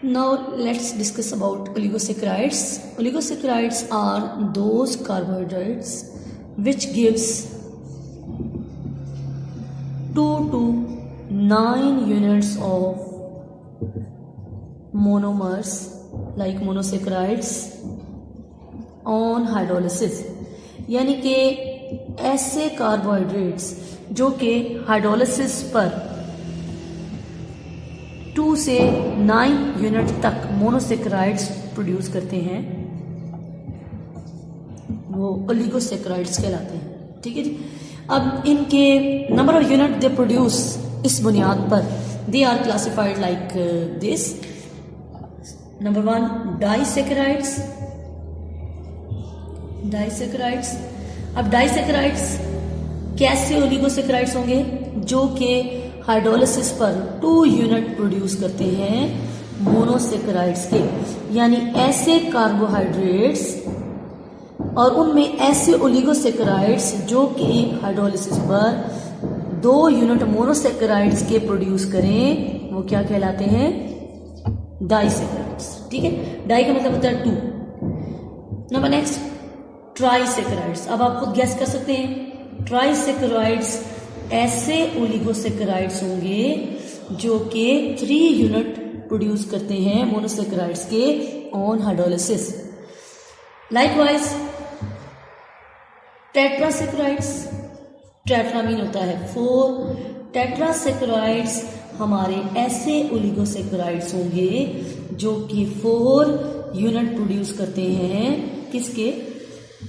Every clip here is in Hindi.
Now let's discuss about oligosaccharides. Oligosaccharides are those carbohydrates which gives 2 to 9 units of monomers like monosaccharides on hydrolysis, यानी कि ऐसे कार्बोहाइड्रेट्स जो कि हाइड्रोलिसिस पर 2 से 9 यूनिट तक मोनोसेक्राइड्स प्रोड्यूस करते हैं, वो ओलिगोसेक्राइड्स कहलाते हैं। ठीक है जी। अब इनके number of unit they produce, इस बुनियाद पर they are classified like this. Number 1 disaccharides. Disaccharides, अब डाइसेक्राइड्स कैसे ओलिगोसेक्राइड्स होंगे? जो कि हाइड्रोलिसिस पर 2 यूनिट प्रोड्यूस करते हैं मोनोसेक्राइड्स के, यानी ऐसे कार्बोहाइड्रेट्स और उनमें ऐसे ओलिगोसेक्राइड्स जो कि हाइड्रोलिसिस पर 2 यूनिट मोनोसेक्राइड्स के प्रोड्यूस करें, वो क्या कहलाते हैं? डाइसेक्राइड्स। ठीक है, डाई का मतलब होता है 2। Number next trisaccharides. अब आप खुद गैस कर सकते हैं, ट्राइसेक्राइड्स ऐसे ओलिगोसेक्राइड्स होंगे जो कि 3 यूनिट प्रोड्यूस करते हैं मोनोसेक्राइड्स के on hydrolysis. Likewise tetrasaccharides, tetra mean होता है 4। टेट्रासेक्राइड्स हमारे ऐसे ओलिगोसेक्राइड्स होंगे जो कि 4 यूनिट प्रोड्यूस करते हैं किसके?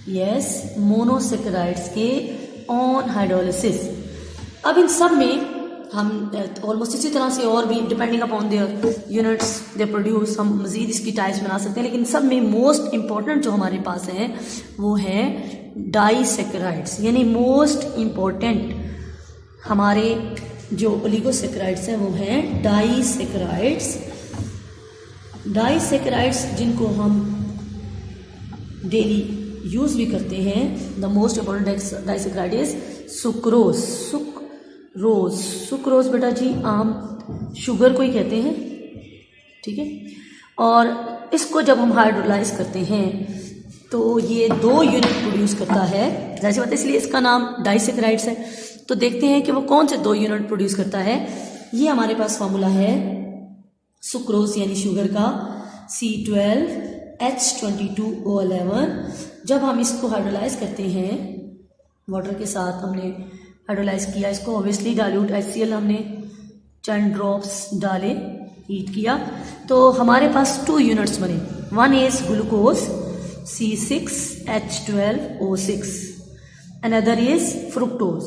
यस, मोनोसेक्राइड्स के ऑन हाइड्रोलिसिस। अब इन सब में हम ऑलमोस्ट इसी तरह से और भी depending upon their units they produce हम मजीद इसकी टाइप्स बना सकते हैं, लेकिन सब में मोस्ट इंपॉर्टेंट जो हमारे पास है वो है डाइसेक्राइड्स, यानी मोस्ट इंपॉर्टेंट हमारे जो ओलिगोसेक्राइड्स हैं वो हैं डाइसेक्राइड्स। डाइसेक्राइड्स जिनको हम डेली यूज भी करते हैं, the most important disaccharide is sucrose. Sucrose बेटा जी आम शुगर को ही कहते हैं। ठीक है, और इसको जब हम हाइड्रोलाइज करते हैं तो ये 2 यूनिट प्रोड्यूस करता है, जाहिर सी बात है, इसलिए इसका नाम डाइसेक्राइड्स है। तो देखते हैं कि वो कौन से 2 यूनिट प्रोड्यूस करता है। ये हमारे पास फॉर्मूला है सुक्रोज यानी शुगर का, C12H22O11। जब हम इसको हाइड्रोलाइज करते हैं वाटर के साथ, हमने हाइड्रोलाइज किया इसको, ऑब्वियसली डाइल्यूट HCl हमने चंद ड्रॉप्स डाले, हीट किया, तो हमारे पास 2 यूनिट्स बने। One is glucose C6H12O6, another is fructose.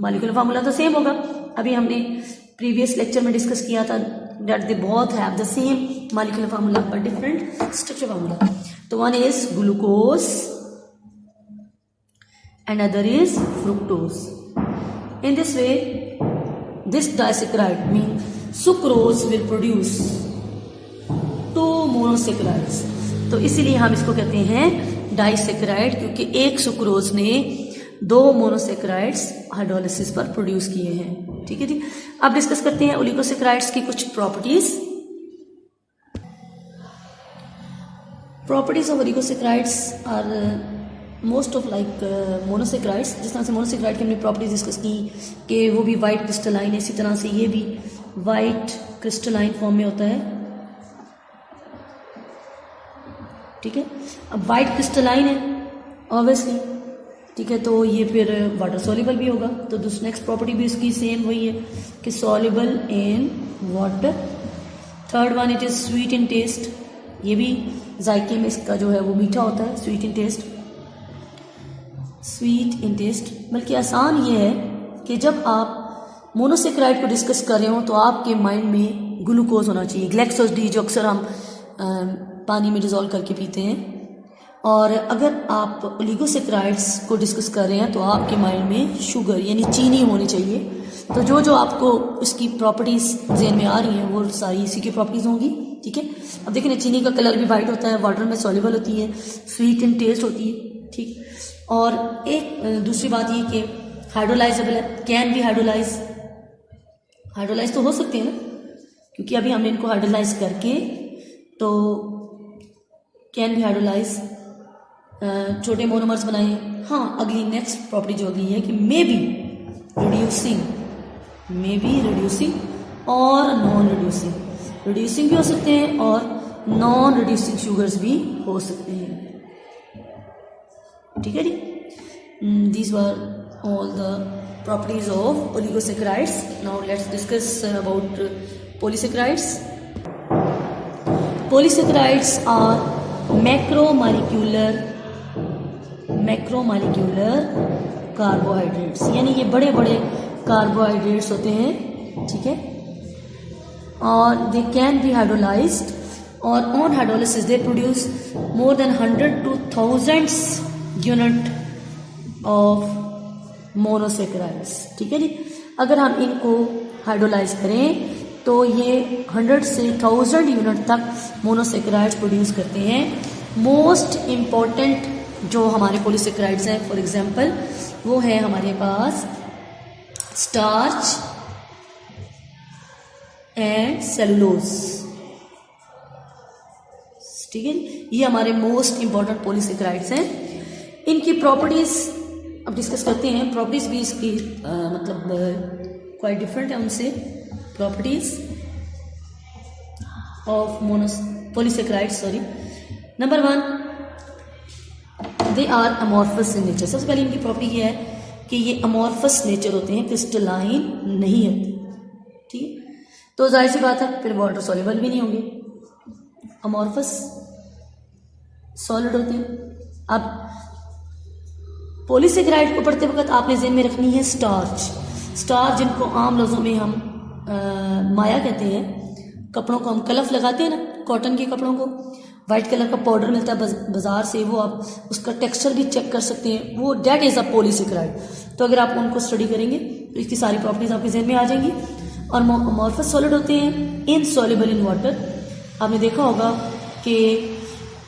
Molecular formula तो सेम होगा, अभी हमने प्रीवियस लेक्चर में डिस्कस किया था that they both have the same molecular formula but different structure formula. तो one is glucose and other is fructose. In this way, this disaccharide means sucrose will produce 2 monosaccharides. तो इसीलिए हम इसको कहते हैं डाइसेक्राइड, क्योंकि एक सुक्रोज ने 2 मोनोसेक्राइड्स हाइड्रोलिसिस पर प्रोड्यूस किए हैं। ठीक है जी। अब डिस्कस करते हैं ओलिगोसेक्राइड्स की कुछ properties. Properties of oligosaccharides are most of like monosaccharides. जिस तरह से मोनोसेक्राइड की हमने प्रॉपर्टीज डिस्कस की कि वो भी वाइट क्रिस्टलाइन है, इसी तरह से ये भी वाइट क्रिस्टलाइन फॉर्म में होता है। ठीक है, अब वाइट क्रिस्टलाइन है ऑब्वियसली, ठीक है, तो ये फिर वाटर सॉल्युबल भी होगा। तो नेक्स्ट प्रॉपर्टी भी इसकी सेम वही है कि soluble in water. Third one, it is sweet in taste. ये भी जायके में इसका जो है वो मीठा होता है, sweet in taste. Sweet in taste, बल्कि आसान ये है कि जब आप मोनोसेक्राइड को डिस्कस कर रहे हो तो आपके माइंड में ग्लूकोज होना चाहिए, ग्लैक्सोज डी, जो अक्सर हम पानी में डिजोल्व करके पीते हैं। और अगर आप ओलिगोसेक्राइड्स को डिस्कस कर रहे हैं तो आपके माइंड में शुगर यानी चीनी होनी चाहिए। तो जो जो आपको इसकी प्रॉपर्टीज ज़हन में आ रही हैं वो सारी इसी की प्रॉपर्टीज होंगी। ठीक है, अब देखिए ना, चीनी का कलर भी वाइट होता है, वाटर में सॉल्युबल होती है, स्वीट इन टेस्ट होती है। ठीक, और एक दूसरी बात ये कि हाइड्रोलाइजेबल है, कैन भी हाइड्रोलाइज तो हो सकते हैं ना, क्योंकि अभी हमने इनको हाइड्रोलाइज करके तो कैन भी हाइड्रोलाइज छोटे मोनोमर्स बनाए। हाँ, अगली नेक्स्ट प्रॉपर्टी जो अगली है कि मे बी रिड्यूसिंग और नॉन रिड्यूसिंग भी हो सकते हैं और नॉन रिड्यूसिंग शुगर्स भी हो सकते हैं। ठीक है जी। These were all the properties of oligosaccharides. Now let's discuss about polysaccharides. Polysaccharides are macromolecular carbohydrates, यानी ये बड़े बड़े कार्बोहाइड्रेट्स होते हैं। ठीक है, और दे कैन बी हाइड्रोलाइज्ड और on hydrolysis they produce more than 100 to 1000 unit of monosaccharides. ठीक है जी। अगर हम इनको हाइड्रोलाइज करें तो ये 100 से 1000 यूनिट तक मोनोसैकेराइड्स प्रोड्यूस करते हैं। मोस्ट इम्पॉर्टेंट जो हमारे पॉलीसैकेराइड्स हैं, फॉर एग्जांपल, वो है हमारे पास स्टार्च एंड सेलुलोज। ठीक है, ये हमारे मोस्ट इंपॉर्टेंट पॉलीसैकेराइड्स हैं। इनकी प्रॉपर्टीज अब डिस्कस करते हैं। प्रॉपर्टीज भी इसकी मतलब क्वाइट डिफरेंट है उनसे। Properties of polysaccharides, sorry. Number 1, they are amorphous in nature. सबसे पहले इनकी प्रॉपर्टी ये है कि ये अमॉर्फस नेचर होते हैं, क्रिस्टलाइन नहीं होते। ठीक है, तो जाहिर सी बात है फिर वाटर सॉल्युबल भी नहीं होंगे, अमॉर्फस सॉलिड होते हैं। अब पॉलीसैकेराइड को पढ़ते वक्त आपने ज़हन में रखनी है स्टार्च जिनको आम लफ्ज़ों में हम माया कहते हैं। कपड़ों को हम कलफ लगाते हैं ना, कॉटन के कपड़ों को, वाइट कलर का पाउडर मिलता है बाजार से, वो आप उसका टेक्सचर भी चेक कर सकते हैं, वो डेट इज़ अ पॉलीसैकेराइड। तो अगर आप उनको स्टडी करेंगे तो इसकी सारी प्रॉपर्टीज आपके ज़हन में आ जाएंगी। और अमॉर्फस सॉलिड होते हैं, इनसॉल्युबल इन वाटर। आपने देखा होगा कि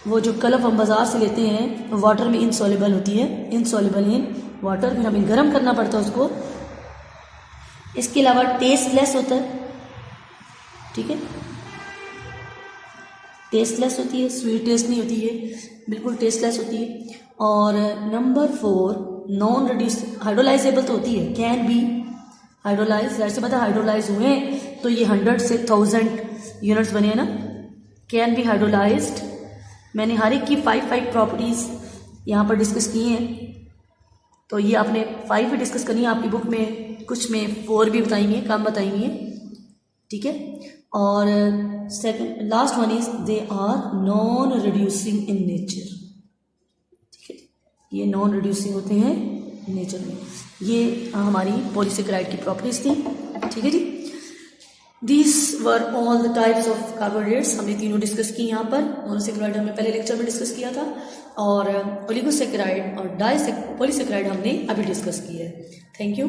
वो जो कलफ हम बाजार से लेते हैं वाटर में इनसॉल्युबल होती है, इनसॉल्युबल इन वाटर, फिर हमें गर्म करना पड़ता है उसको। इसके अलावा टेस्टलेस होता है। ठीक है, टेस्टलेस होती है, स्वीट टेस्ट नहीं होती है, बिल्कुल टेस्टलेस होती है। और नंबर 4, नॉन हाइड्रोलाइजेबल तो होती है, कैन बी हाइड्रोलाइज। जैसे पता हाइड्रोलाइज हुए तो ये 100 से 1000 यूनिट्स बने हैं ना, कैन बी हाइड्रोलाइज्ड। मैंने हर एक की 5 प्रॉपर्टीज यहाँ पर डिस्कस की हैं, तो ये आपने 5 ही डिस्कस करनी है। आपकी बुक में कुछ में 4 भी बताएंगे, कम बताएंगे। ठीक है, और second last one is they are non reducing in nature. ठीक है, ये नॉन रिड्यूसिंग होते हैं नेचर में। ये हमारी पॉलीसैकेराइड की प्रॉपर्टीज थी। ठीक है जी। These were all the types of carbohydrates, हमने तीनों डिस्कस की यहाँ पर। मोनोसैकेराइड हमने पहले लेक्चर में डिस्कस किया था और ओलिगोसैकेराइड और पॉलीसैकेराइड हमने अभी डिस्कस किया है। Thank you.